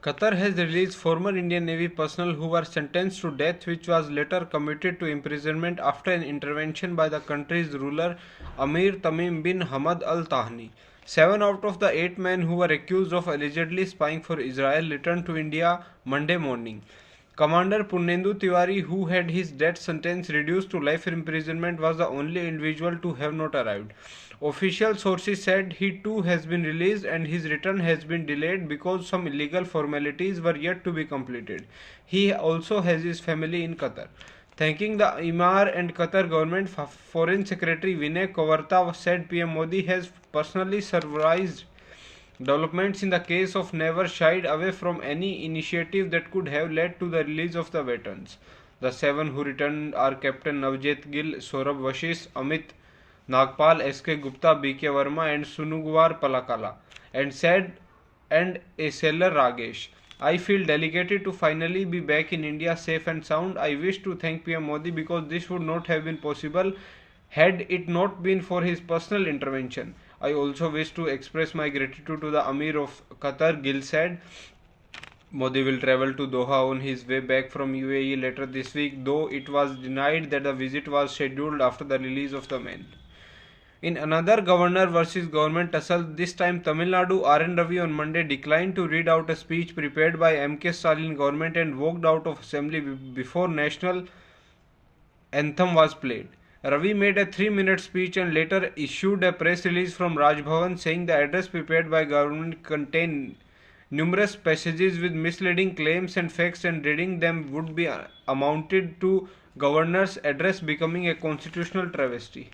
Qatar has released former Indian Navy personnel who were sentenced to death, which was later commuted to imprisonment after an intervention by the country's ruler Amir Tamim bin Hamad Al Thani. 7 out of the 8 men who were accused of allegedly spying for Israel returned to India Monday morning. Commander Purnendu Tiwari, who had his death sentence reduced to life imprisonment, was the only individual to have not arrived. Official sources said he too has been released and his return has been delayed because some illegal formalities were yet to be completed. He also has his family in Qatar. Thanking the Emir and Qatar government, Foreign Secretary Vinay Kawarta said PM Modi has personally supervised developments in the case of never shied away from any initiative that could have led to the release of the veterans. The 7 who returned are Captain Navjit Gill, Saurabh Vashish, Amit Nagpal, S.K. Gupta, B.K. Verma and Sunugwar Palakala, and a sailor Ragesh. I feel delighted to finally be back in India safe and sound. I wish to thank PM Modi because this would not have been possible had it not been for his personal intervention. I also wish to express my gratitude to the Amir of Qatar, Gill said. Modi will travel to Doha on his way back from UAE later this week, though it was denied that the visit was scheduled after the release of the men. In another governor versus government tussle, this time Tamil Nadu, R.N. Ravi on Monday declined to read out a speech prepared by M.K. Stalin government and walked out of assembly before national anthem was played. Ravi made a 3-minute speech and later issued a press release from Raj Bhavan saying the address prepared by government contained numerous passages with misleading claims and facts and reading them would be amounted to governor's address becoming a constitutional travesty.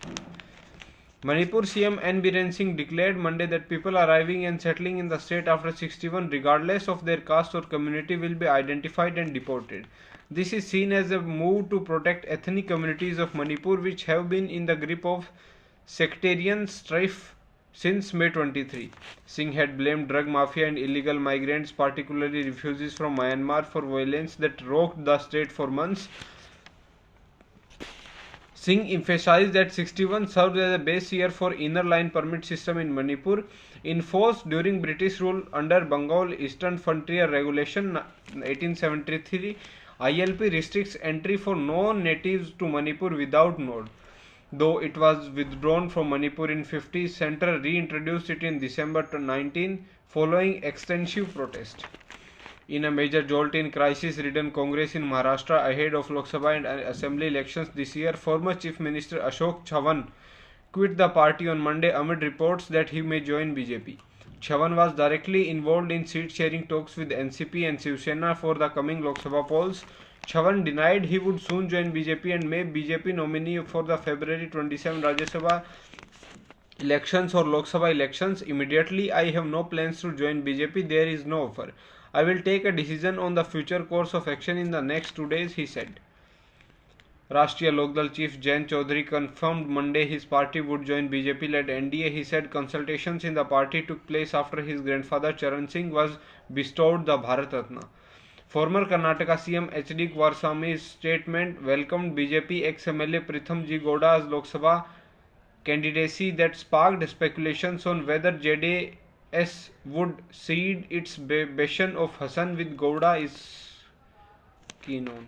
Manipur CM N. Biren Singh declared Monday that people arriving and settling in the state after 61, regardless of their caste or community, will be identified and deported. This is seen as a move to protect ethnic communities of Manipur, which have been in the grip of sectarian strife since May 23. Singh had blamed drug mafia and illegal migrants, particularly refugees from Myanmar, for violence that rocked the state for months. Singh emphasized that 61 served as a base year for inner line permit system in Manipur, enforced during British rule under Bengal Eastern Frontier Regulation 1873. ILP restricts entry for non-natives to Manipur without node. Though it was withdrawn from Manipur in 50, Centre reintroduced it in December 19 following extensive protest. In a major jolt in crisis-ridden Congress in Maharashtra ahead of Lok Sabha and Assembly elections this year, former Chief Minister Ashok Chavan quit the party on Monday amid reports that he may join BJP. Chavan was directly involved in seat-sharing talks with NCP and Shiv Sena for the coming Lok Sabha polls. Chavan denied he would soon join BJP and may BJP nominee for the February 27 Rajya Sabha elections or Lok Sabha elections. Immediately, I have no plans to join BJP. There is no offer. I will take a decision on the future course of action in the next 2 days, he said. Rashtriya Lokdal Chief Jayant Chaudhary confirmed Monday his party would join BJP-led NDA. He said consultations in the party took place after his grandfather Charan Singh was bestowed the Bharat Ratna. Former Karnataka CM H.D. Kumaraswamy's statement welcomed BJP ex-MLA Pritham G. Gowda's Lok Sabha candidacy that sparked speculations on whether JDS would cede its bastion of Hassan with Gowda is keen on.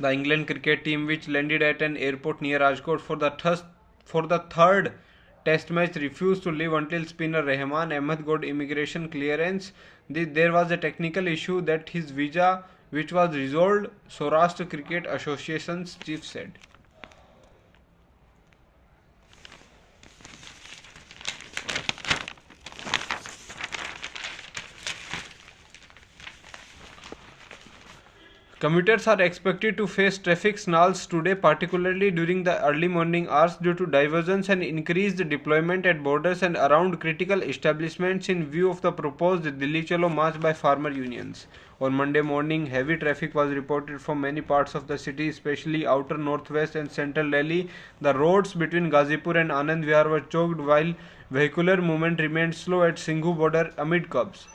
The England cricket team, which landed at an airport near Rajkot for the third test match, refused to leave until spinner Rahman Ahmed got immigration clearance. There was a technical issue that his visa, which was resolved, Saurashtra Cricket Association's chief said. Commuters are expected to face traffic snarls today, particularly during the early morning hours due to diversions and increased deployment at borders and around critical establishments in view of the proposed Delhi Chalo march by farmer unions. On Monday morning, heavy traffic was reported from many parts of the city, especially outer northwest and central Delhi. The roads between Ghazipur and Anand Vihar were choked while vehicular movement remained slow at Singhu border amid curbs.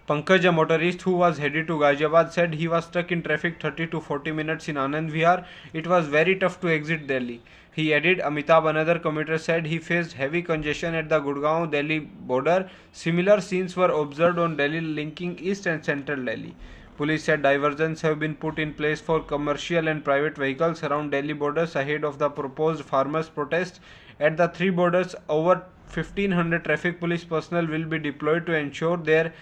Pankaj, a motorist who was headed to Ghaziabad, said he was stuck in traffic 30 to 40 minutes in Anand Vihar. It was very tough to exit Delhi. He added, Amitabh, another commuter, said he faced heavy congestion at the Gurgaon-Delhi border. Similar scenes were observed on Delhi linking East and Central Delhi. Police said diversions have been put in place for commercial and private vehicles around Delhi borders ahead of the proposed farmers' protest. At the three borders, over 1500 traffic police personnel will be deployed to ensure there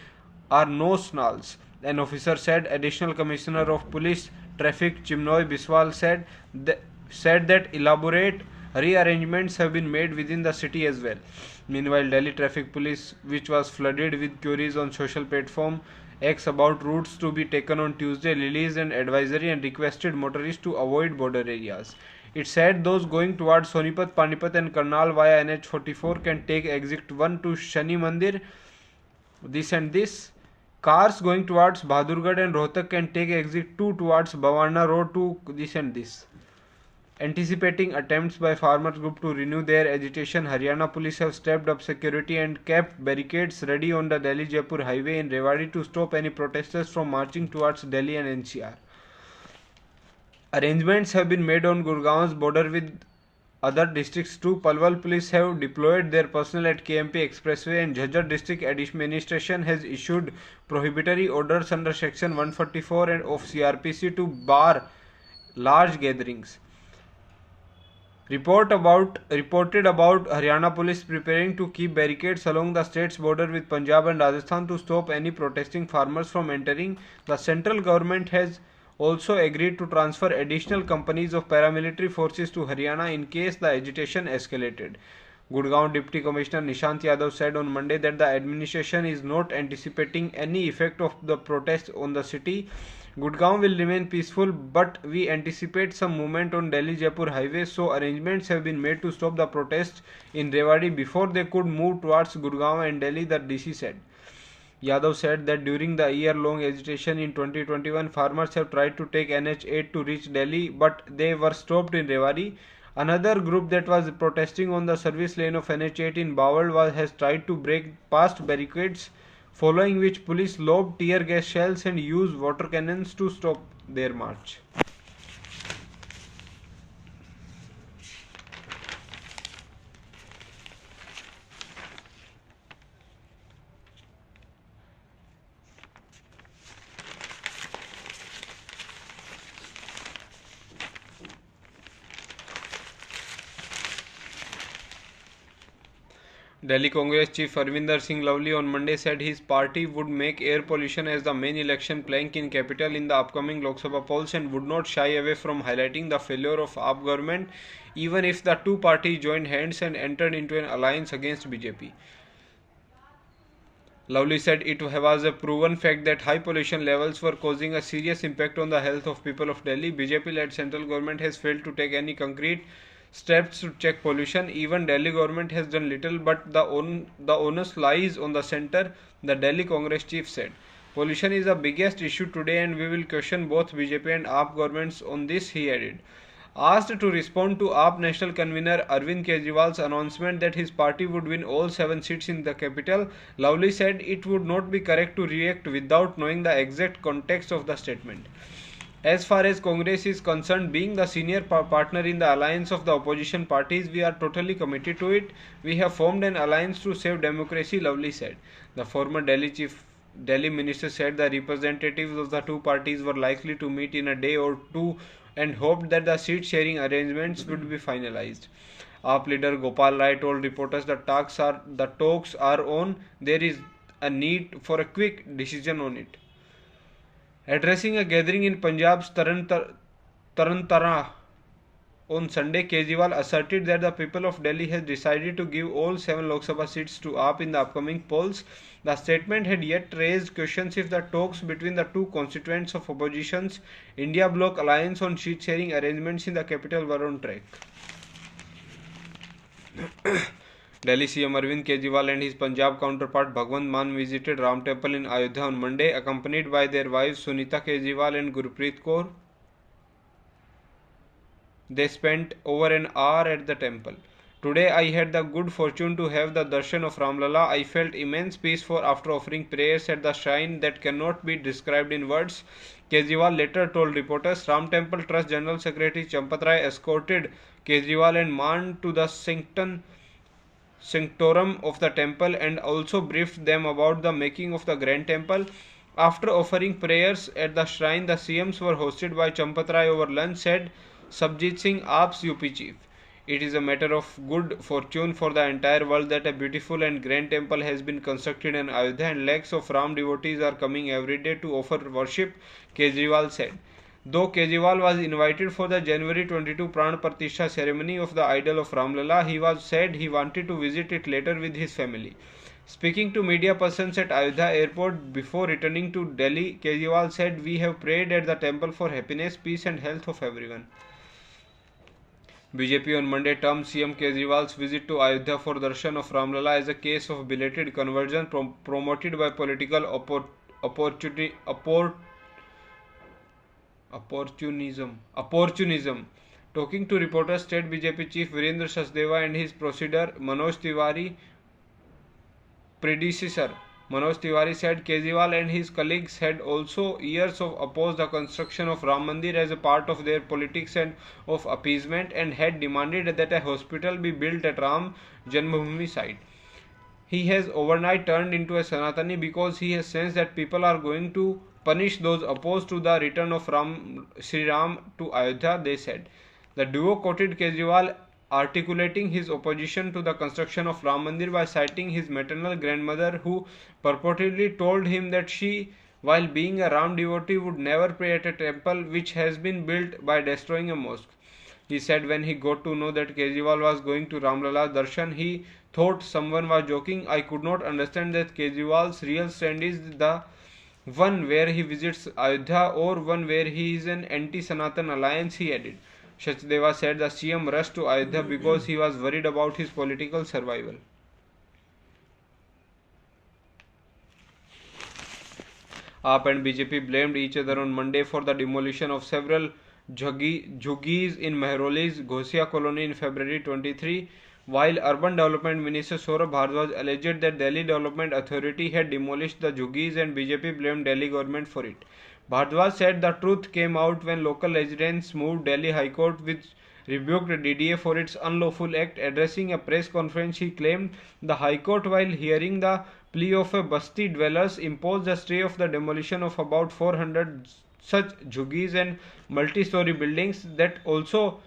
are no snarls. An officer said. Additional Commissioner of Police Traffic Chimnoy Biswal said that elaborate rearrangements have been made within the city as well. Meanwhile, Delhi Traffic Police, which was flooded with queries on social platform X about routes to be taken on Tuesday, released an advisory and requested motorists to avoid border areas. It said those going towards Sonipat, Panipat and Karnal via NH44 can take exit 1 to Shani Mandir, this and this. Cars going towards Bahadurgarh and Rohtak can take exit 2 towards Bawana Road to this and this. Anticipating attempts by farmers group to renew their agitation, Haryana police have stepped up security and kept barricades ready on the Delhi-Jaipur highway in Rewari to stop any protesters from marching towards Delhi and NCR. Arrangements have been made on Gurgaon's border with other districts too. Palwal police have deployed their personnel at KMP Expressway, and Jhajjar district administration has issued prohibitory orders under section 144 of CRPC to bar large gatherings. Reported about Haryana police preparing to keep barricades along the state's border with Punjab and Rajasthan to stop any protesting farmers from entering. The central government has also agreed to transfer additional companies of paramilitary forces to Haryana in case the agitation escalated. Gurgaon Deputy Commissioner Nishant Yadav said on Monday that the administration is not anticipating any effect of the protests on the city. Gurgaon will remain peaceful, but we anticipate some movement on Delhi-Jaipur highway, so arrangements have been made to stop the protests in Rewari before they could move towards Gurgaon and Delhi, the DC said. Yadav said that during the year-long agitation in 2021, farmers have tried to take NH8 to reach Delhi, but they were stopped in Rewari. Another group that was protesting on the service lane of NH8 in Bawal has tried to break past barricades, following which police lobbed tear gas shells and used water cannons to stop their march. Delhi Congress Chief Harvinder Singh Lavli on Monday said his party would make air pollution as the main election plank in capital in the upcoming Lok Sabha polls and would not shy away from highlighting the failure of AAP government even if the two parties joined hands and entered into an alliance against BJP. Lavli said it was a proven fact that high pollution levels were causing a serious impact on the health of people of Delhi. BJP-led central government has failed to take any concrete steps to check pollution. Even Delhi government has done little, but the onus lies on the centre, the Delhi Congress chief said. Pollution is the biggest issue today and we will question both BJP and AAP governments on this, he added. Asked to respond to AAP National Convener Arvind Kejriwal's announcement that his party would win all 7 seats in the capital, Lavli said it would not be correct to react without knowing the exact context of the statement. As far as Congress is concerned, being the senior partner in the alliance of the opposition parties, we are totally committed to it. We have formed an alliance to save democracy, Lavli said. The former Delhi minister said the representatives of the two parties were likely to meet in a day or two and hoped that the seat sharing arrangements would be finalized. AAP leader Gopal Rai told reporters the talks are on. There is a need for a quick decision on it. Addressing a gathering in Punjab's Tarantara on Sunday, Kejriwal asserted that the people of Delhi has decided to give all 7 Lok Sabha seats to AAP in the upcoming polls. The statement had yet raised questions if the talks between the two constituents of opposition's India Bloc alliance on seat sharing arrangements in the capital were on track. Delhi CM Arvind Kejriwal and his Punjab counterpart Bhagwant Mann visited Ram Temple in Ayodhya on Monday, accompanied by their wives Sunita Kejriwal and Gurpreet Kaur. They spent over an hour at the temple. Today I had the good fortune to have the darshan of Ramlala. I felt immense peace for after offering prayers at the shrine that cannot be described in words. Kejriwal later told reporters Ram Temple Trust General Secretary Champat Rai escorted Kejriwal and Mann to the sanctorum of the temple and also briefed them about the making of the grand temple. After offering prayers at the shrine, the CMs were hosted by Champat Rai over lunch, said Sabjit Singh, AAP's UP chief. It is a matter of good fortune for the entire world that a beautiful and grand temple has been constructed in Ayodhya and lakhs of Ram devotees are coming every day to offer worship, Kejriwal said. Though Kejriwal was invited for the January 22 Pran Pratishtha ceremony of the idol of Ramlala, he was said he wanted to visit it later with his family. Speaking to media persons at Ayodhya airport before returning to Delhi, Kejriwal said, "We have prayed at the temple for happiness, peace and health of everyone." BJP on Monday termed CM Kejriwal's visit to Ayodhya for darshan of Ramlala as a case of belated conversion promoted by political opportunism. Talking to reporters, State BJP Chief Virendra Sachdeva and his predecessor Manoj Tiwari said Kejriwal and his colleagues had also years of opposed the construction of Ram Mandir as a part of their politics and of appeasement and had demanded that a hospital be built at Ram Janmabhoomi site. He has overnight turned into a Sanatani because he has sensed that people are going to punish those opposed to the return of Sri Ram to Ayodhya, they said. The duo quoted Kejriwal articulating his opposition to the construction of Ram Mandir by citing his maternal grandmother who purportedly told him that she, while being a Ram devotee, would never pray at a temple which has been built by destroying a mosque. He said when he got to know that Kejriwal was going to Ramlala Darshan, he thought someone was joking. I could not understand that Kejriwal's real stand is the one where he visits Ayodhya or one where he is an anti-Sanatan alliance, he added. Sachdeva said the CM rushed to Ayodhya because he was worried about his political survival. AAP and BJP blamed each other on Monday for the demolition of several jhuggies in Mehroli's Ghosia colony in February 23, while Urban Development Minister Saurabh Bhardwaj alleged that Delhi Development Authority had demolished the jhuggies and BJP blamed Delhi government for it. Bhardwaj said the truth came out when local residents moved Delhi High Court, which rebuked DDA for its unlawful act. Addressing a press conference, he claimed the High Court, while hearing the plea of a Basti dwellers, imposed a stay of the demolition of about 400 such jhuggies and multi-story buildings. That also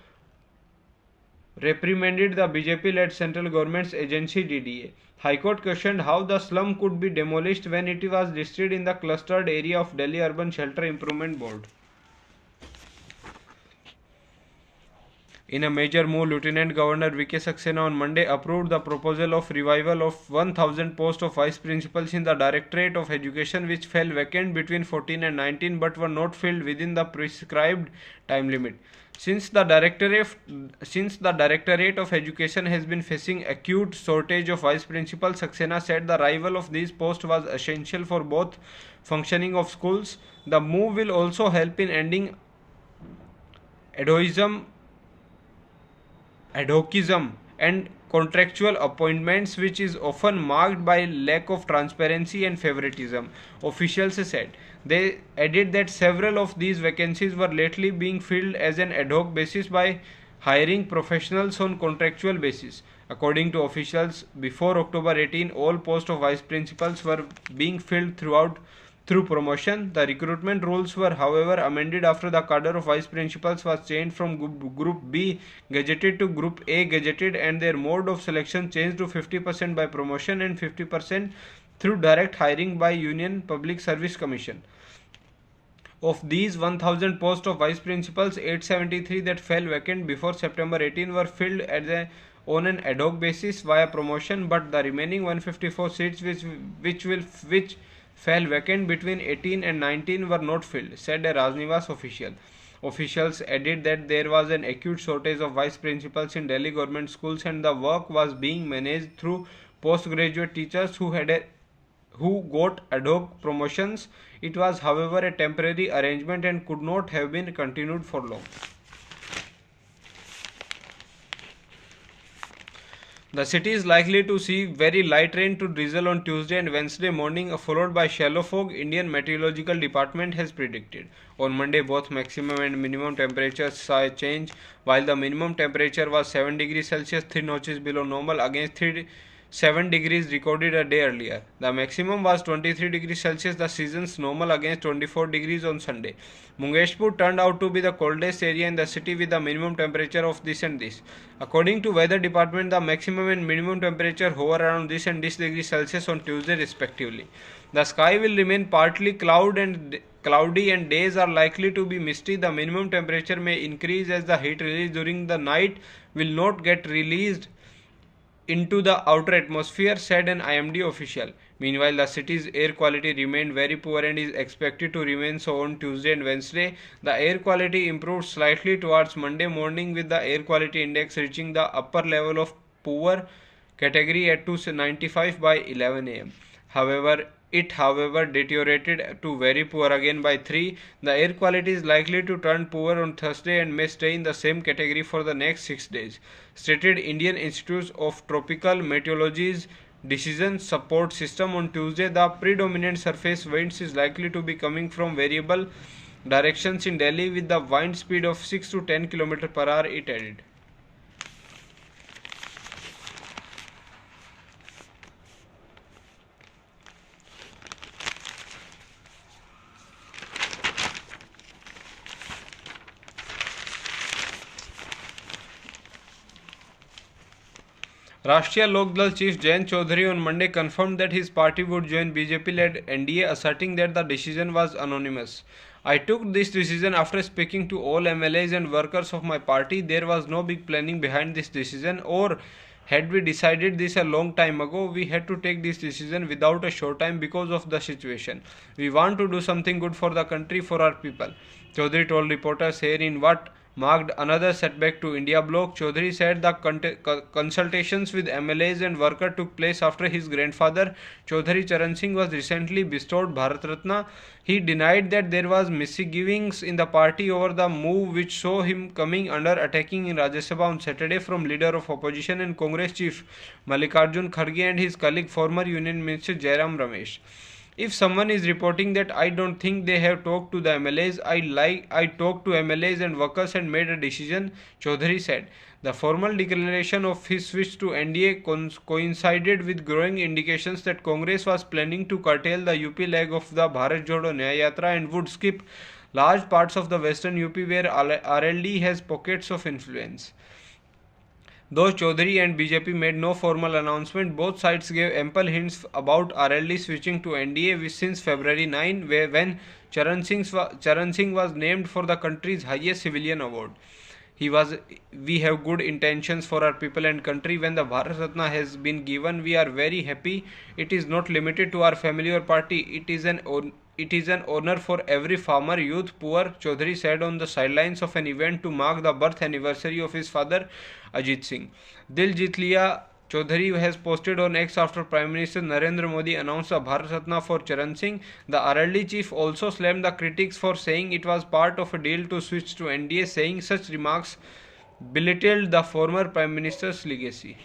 reprimanded the BJP-led central government's agency DDA. High Court questioned how the slum could be demolished when it was listed in the clustered area of Delhi Urban Shelter Improvement Board. In a major move, Lieutenant Governor V.K. Saxena on Monday approved the proposal of revival of 1,000 posts of vice principals in the Directorate of Education, which fell vacant between 14 and 19 but were not filled within the prescribed time limit. Since the Directorate of Education has been facing acute shortage of vice principals, Saxena said the arrival of these posts was essential for both functioning of schools. The move will also help in ending adhocism and contractual appointments, which is often marked by lack of transparency and favoritism, officials said. They added that several of these vacancies were lately being filled as an ad hoc basis by hiring professionals on contractual basis. According to officials, before October 18, all posts of vice principals were being filled through promotion. The recruitment rules were, however, amended after the cadre of vice principals was changed from Group B gazetted to Group A gazetted, and their mode of selection changed to 50% by promotion and 50% through direct hiring by Union Public Service Commission. Of these 1,000 posts of vice principals, 873 that fell vacant before September 18 were filled on an ad hoc basis via promotion, but the remaining 154 seats which fell vacant between 18 and 19 were not filled, said a Rajnivas official. Officials added that there was an acute shortage of vice principals in Delhi government schools and the work was being managed through postgraduate teachers who got ad hoc promotions. It was, however, a temporary arrangement and could not have been continued for long. The city is likely to see very light rain to drizzle on Tuesday and Wednesday morning, followed by shallow fog, Indian Meteorological Department has predicted. On Monday, both maximum and minimum temperatures saw a change. While the minimum temperature was 7 degrees Celsius, 3 notches below normal against 7 degrees recorded a day earlier. The maximum was 23 degrees Celsius, the season's normal, against 24 degrees on Sunday. Mungeshpur turned out to be the coldest area in the city with the minimum temperature of this and this. According to Weather Department, the maximum and minimum temperature hover around this and this degrees Celsius on Tuesday respectively. The sky will remain partly cloudy and days are likely to be misty. The minimum temperature may increase as the heat released during the night will not get released into the outer atmosphere, said an IMD official. Meanwhile, the city's air quality remained very poor and is expected to remain so on Tuesday and Wednesday. The air quality improved slightly towards Monday morning, with the air quality index reaching the upper level of poor category at 295 by 11 am. However, deteriorated to very poor again by 3. The air quality is likely to turn poor on Thursday and may stay in the same category for the next 6 days, stated Indian Institute of Tropical Meteorology's decision support system on Tuesday. The predominant surface winds is likely to be coming from variable directions in Delhi with the wind speed of 6 to 10 km per hour, it added. Rashtriya Lok Dal chief Jayant Chaudhary on Monday confirmed that his party would join BJP-led NDA, asserting that the decision was anonymous. I took this decision after speaking to all MLAs and workers of my party. There was no big planning behind this decision, or had we decided this a long time ago, we had to take this decision without a short time because of the situation. We want to do something good for the country, for our people, Chaudhary told reporters here in what marked another setback to India bloc. Chaudhary said the consultations with MLAs and workers took place after his grandfather, Chaudhary Charan Singh, was recently bestowed Bharat Ratna. He denied that there was misgivings in the party over the move, which saw him coming under attacking in Rajya Sabha on Saturday from leader of opposition and Congress chief Mallikarjun Kharge and his colleague former Union Minister Jairam Ramesh. If someone is reporting that I don't think they have talked to the MLAs, I talked to MLAs and workers and made a decision, Chaudhary said. The formal declaration of his switch to NDA coincided with growing indications that Congress was planning to curtail the UP leg of the Bharat Jodo Nyaya Yatra and would skip large parts of the western UP where RLD has pockets of influence. Though Chaudhary and BJP made no formal announcement, both sides gave ample hints about RLD switching to NDA since February 9, when Charan Singh was named for the country's highest civilian award. We have good intentions for our people and country. When the Bharat Ratna has been given, we are very happy. It is not limited to our family or party. It is an honor for every farmer, youth, poor, Chaudhary said on the sidelines of an event to mark the birth anniversary of his father, Ajit Singh. Dil Jeet Liya, Chaudhary has posted on X after Prime Minister Narendra Modi announced a Bharat Ratna for Charan Singh. The RLD chief also slammed the critics for saying it was part of a deal to switch to NDA, saying such remarks belittled the former Prime Minister's legacy.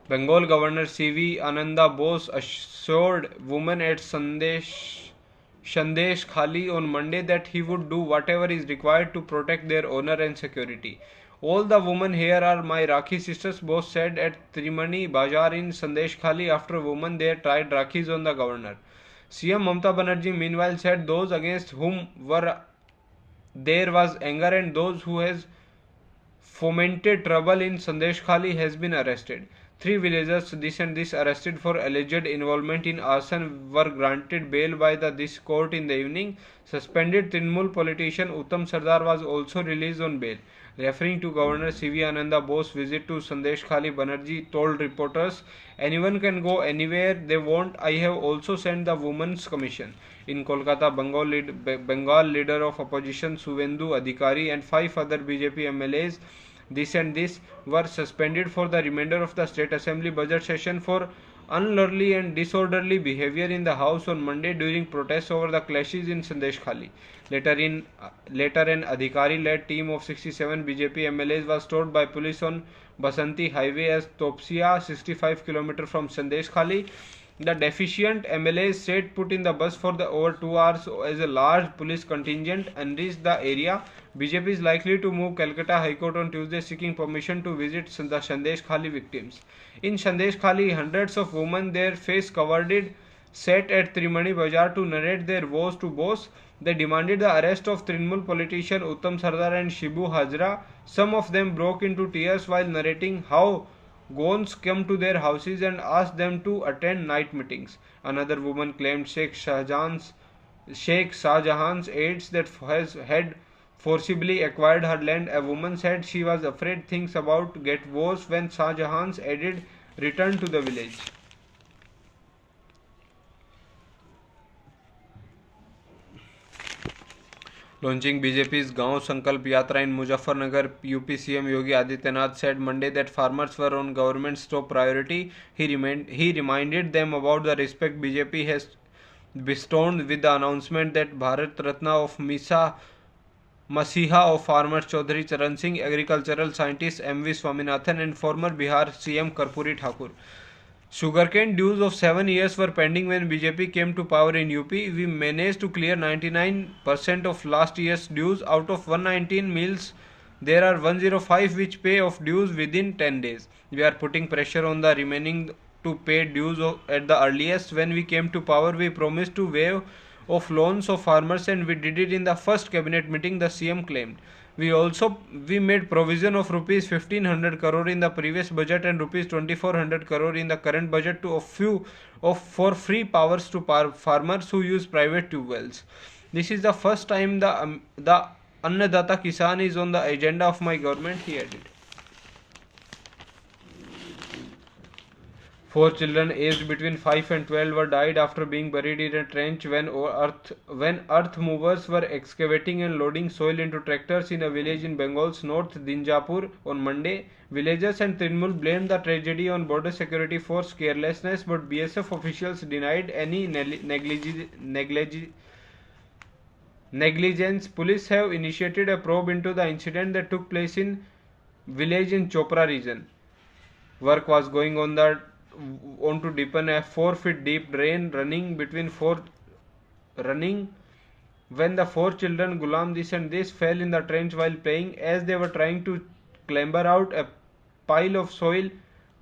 Bengal Governor C.V. Ananda Bose assured women at Sandesh Khali on Monday that he would do whatever is required to protect their honor and security. All the women here are my Rakhi sisters, Bose said at Trimani Bazaar in Sandesh Khali after women there tried Rakhis on the governor. CM Mamata Banerjee meanwhile said those against whom there was anger and those who has fomented trouble in Sandesh Khali has been arrested. 3 villagers, this arrested for alleged involvement in arson, were granted bail by this court in the evening. Suspended Trinamool politician Uttam Sardar was also released on bail. Referring to Governor C.V. Ananda Bose's visit to Sandesh Khali, Banerjee told reporters, anyone can go anywhere they want. I have also sent the Women's Commission. In Kolkata, Bengal leader of opposition Suvendu Adhikari and 5 other BJP MLAs were suspended for the remainder of the State Assembly budget session for unlawful and disorderly behavior in the house on Monday during protests over the clashes in Sandesh Khali. Later, an Adhikari-led team of 67 BJP MLAs was stopped by police on Basanti Highway as Topsia, 65 km from Sandesh Khali. The deficient MLAs stayed put in the bus for over 2 hours as a large police contingent enriched the area. BJP is likely to move Calcutta High Court on Tuesday seeking permission to visit the Sandesh Khali victims. In Sandesh Khali, hundreds of women, their face covered, sat at Trimani Bazaar to narrate their woes to boss. They demanded the arrest of Trinamool politician Uttam Sardar and Shibu Hazra. Some of them broke into tears while narrating how Gons came to their houses and asked them to attend night meetings. Another woman claimed Sheikh Shahjahan's aides that had forcibly acquired her land. A woman said she was afraid things about to get worse when Shahjahan's aide returned to the village. Launching BJP's Gaon Sankalp Yatra in Muzaffarnagar, UP CM Yogi Adityanath said Monday that farmers were on government's top priority. He reminded them about the respect BJP has bestowed with the announcement that Bharat Ratna of Masiha of farmers Chaudhary Charan Singh, agricultural scientist M.V. Swaminathan and former Bihar CM Karpuri Thakur. Sugarcane dues of 7 years were pending when BJP came to power in UP. We managed to clear 99% of last year's dues. Out of 119 mills, there are 105 which pay off dues within 10 days. We are putting pressure on the remaining to pay dues at the earliest. When we came to power, we promised to waive off loans of farmers and we did it in the first cabinet meeting, the CM claimed. We made provision of rupees 1500 crore in the previous budget and rupees 2400 crore in the current budget for free powers to farmers who use private tube wells. This is the first time the Annadata Kisan is on the agenda of my government, he added. 4 children aged between 5 and 12 were died after being buried in a trench when earth movers were excavating and loading soil into tractors in a village in Bengal's north Dinjapur on Monday. Villagers and Trinamool blamed the tragedy on border security force carelessness, but BSF officials denied any negligence. Police have initiated a probe into the incident that took place in village in Chopra region. Work was going on to deepen a 4-foot deep drain running when the 4 children Gulam this and this fell in the trench while playing. As they were trying to clamber out, a pile of soil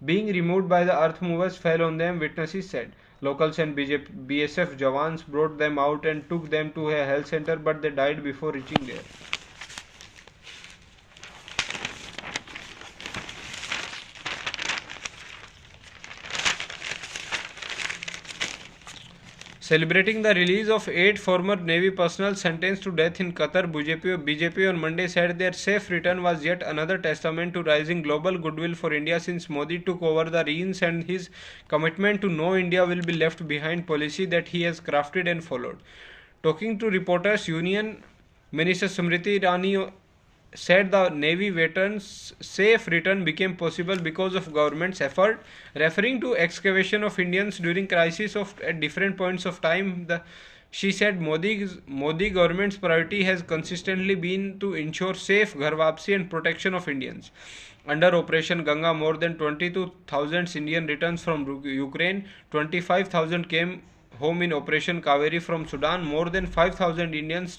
being removed by the earth movers fell on them, witnesses said. Locals and BSF Jawans brought them out and took them to a health center, but they died before reaching there. Celebrating the release of 8 former Navy personnel sentenced to death in Qatar, BJP on Monday said their safe return was yet another testament to rising global goodwill for India since Modi took over the reins and his commitment to no India will be left behind policy that he has crafted and followed. Talking to Reporters Union, Minister Smriti Irani said the Navy veterans' safe return became possible because of government's effort. Referring to excavation of Indians during crisis at different points of time, she said Modi government's priority has consistently been to ensure safe Ghar Wapsi and protection of Indians. Under Operation Ganga, more than 22,000 Indian returns from Ukraine, 25,000 came home in Operation Kaveri from Sudan, more than 5,000 Indians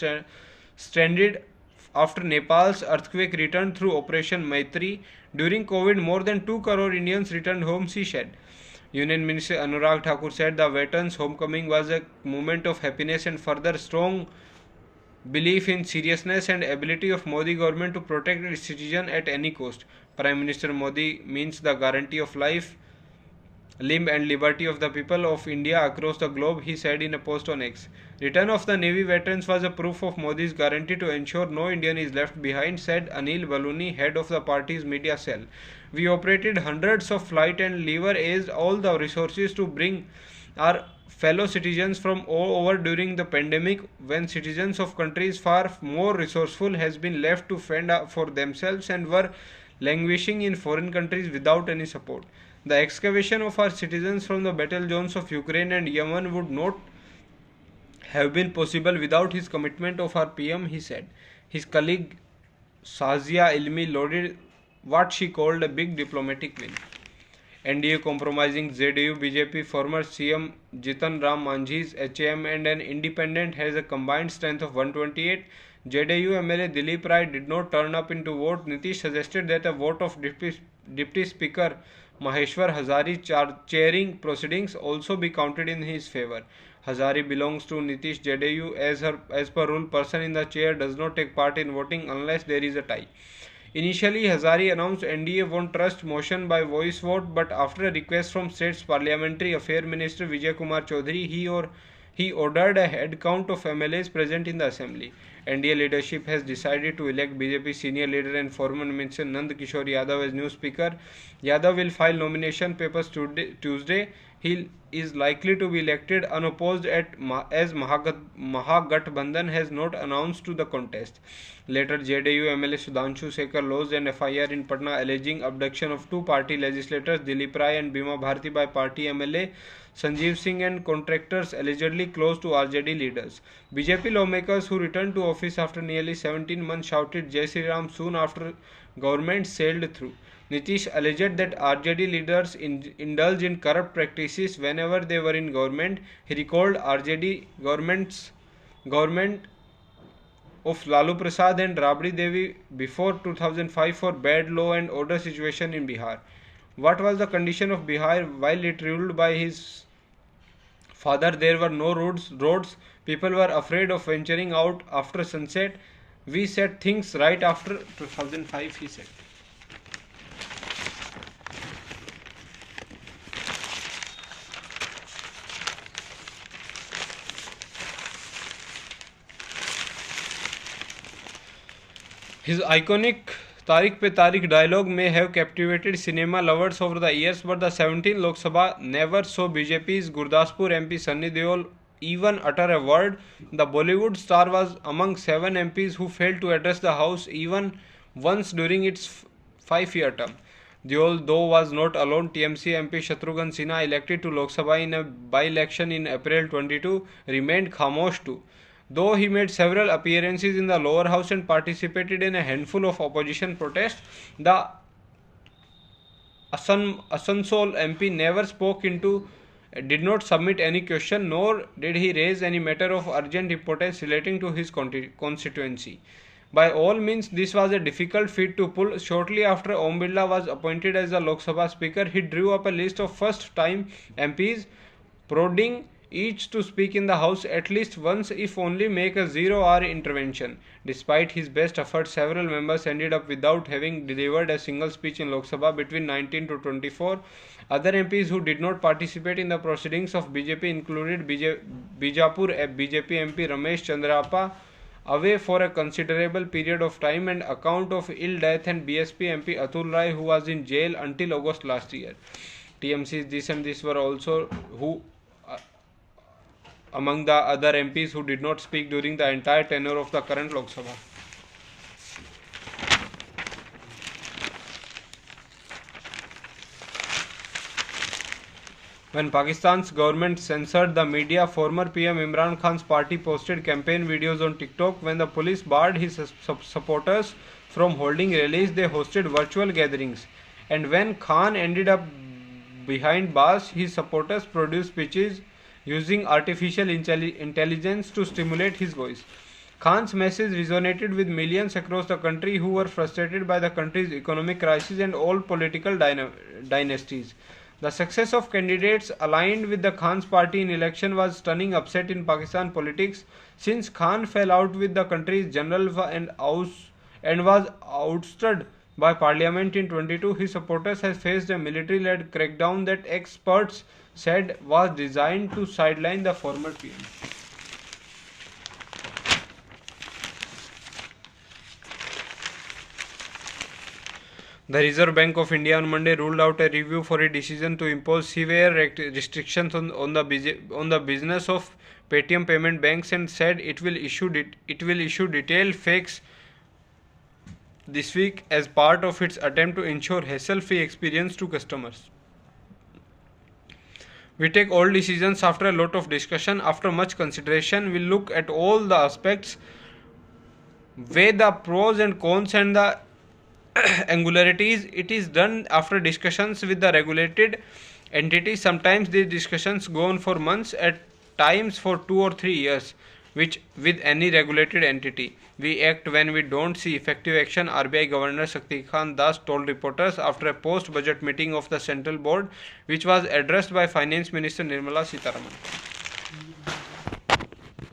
stranded after Nepal's earthquake returned through Operation Maitri. During COVID, more than 2 crore Indians returned home, she said. Union Minister Anurag Thakur said the veterans' homecoming was a moment of happiness and further strong belief in seriousness and ability of Modi government to protect its citizens at any cost. Prime Minister Modi means the guarantee of life, limb and liberty of the people of India across the globe, he said in a post on X. Return of the Navy veterans was a proof of Modi's guarantee to ensure no Indian is left behind, said Anil Baluni, head of the party's media cell. We operated hundreds of flights and leveraged all the resources to bring our fellow citizens from all over during the pandemic, when citizens of countries far more resourceful has been left to fend for themselves and were languishing in foreign countries without any support. The excavation of our citizens from the battle zones of Ukraine and Yemen would not have been possible without his commitment of our PM, he said. His colleague Sazia Ilmi lauded what she called a big diplomatic win. NDA compromising ZDU BJP former CM Jitan Ram Manjhi's HAM and an independent has a combined strength of 128. JDU MLA Dilip Rai did not turn up into vote. Nitish suggested that a vote of Deputy Speaker Maheshwar Hazari chairing proceedings also be counted in his favor. Hazari belongs to Nitish JDU as per rule. Person in the chair does not take part in voting unless there is a tie. Initially, Hazari announced NDA won't trust motion by voice vote, but after a request from State's Parliamentary Affairs Minister Vijay Kumar Chaudhary, he ordered a head count of MLAs present in the assembly. NDA leadership has decided to elect BJP senior leader and former minister Nand Kishore Yadav as new speaker. Yadav will file nomination papers Tuesday. He is likely to be elected unopposed as Mahagathbandhan has not announced to the contest. Later, JDU MLA Sudhanshu Sekhar lodged an FIR in Patna alleging abduction of two party legislators Dilip Rai and Bima Bharti by party MLA Sanjeev Singh and contractors allegedly close to RJD leaders. BJP lawmakers who returned to office after nearly 17 months shouted Jai Shri Ram soon after government sailed through. Nitish alleged that RJD leaders indulge in corrupt practices whenever they were in government. He recalled RJD government of Lalu Prasad and Rabri Devi before 2005 for bad law and order situation in Bihar. What was the condition of Bihar while it ruled by his father? There were no roads. People were afraid of venturing out after sunset. We set things right after 2005, he said. His iconic Tariq pe Tariq dialogue may have captivated cinema lovers over the years, but the 17th Lok Sabha never saw BJP's Gurdaspur MP Sunny Deol even utter a word. The Bollywood star was among 7 MPs who failed to address the House even once during its 5-year term. Deol, though, was not alone. TMC MP Shatrughan Sinha, elected to Lok Sabha in a by-election in April 22, remained khamosh too. Though he made several appearances in the lower house and participated in a handful of opposition protests, the Asansol MP never did not submit any question, nor did he raise any matter of urgent importance relating to his constituency. By all means, this was a difficult feat to pull. Shortly after Om Birla was appointed as the Lok Sabha Speaker, he drew up a list of first-time MPs, prodding each to speak in the House at least once, if only make a 0-hour intervention. Despite his best efforts, several members ended up without having delivered a single speech in Lok Sabha between 19 to 24. Other MPs who did not participate in the proceedings of BJP included Bijapur BJP MP Ramesh Chandrappa, away for a considerable period of time, and account of ill death, and BSP MP Atul Rai, who was in jail until August last year. TMC's this and this were also among the other MPs who did not speak during the entire tenure of the current Lok Sabha. When Pakistan's government censored the media, former PM Imran Khan's party posted campaign videos on TikTok. When the police barred his supporters from holding rallies, they hosted virtual gatherings. And when Khan ended up behind bars, his supporters produced speeches using artificial intelligence to stimulate his voice. Khan's message resonated with millions across the country who were frustrated by the country's economic crisis and all political dynasties. The success of candidates aligned with the Khan's party in election was stunning upset in Pakistan politics. Since Khan fell out with the country's general and was ousted by parliament in 22, his supporters has faced a military-led crackdown that experts said was designed to sideline the former PM. The Reserve Bank of India on Monday ruled out a review for a decision to impose severe restrictions on the business of Paytm payment banks, and said it will issue detailed this week as part of its attempt to ensure hassle-free experience to customers. We take all decisions after a lot of discussion. After much consideration, we look at all the aspects, weigh the pros and cons and the angularities. It is done after discussions with the regulated entities. Sometimes these discussions go on for months, at times for 2 or 3 years, which with any regulated entity. We act when we don't see effective action, RBI Governor Shaktikant Das told reporters after a post-budget meeting of the Central Board, which was addressed by Finance Minister Nirmala Sitharaman.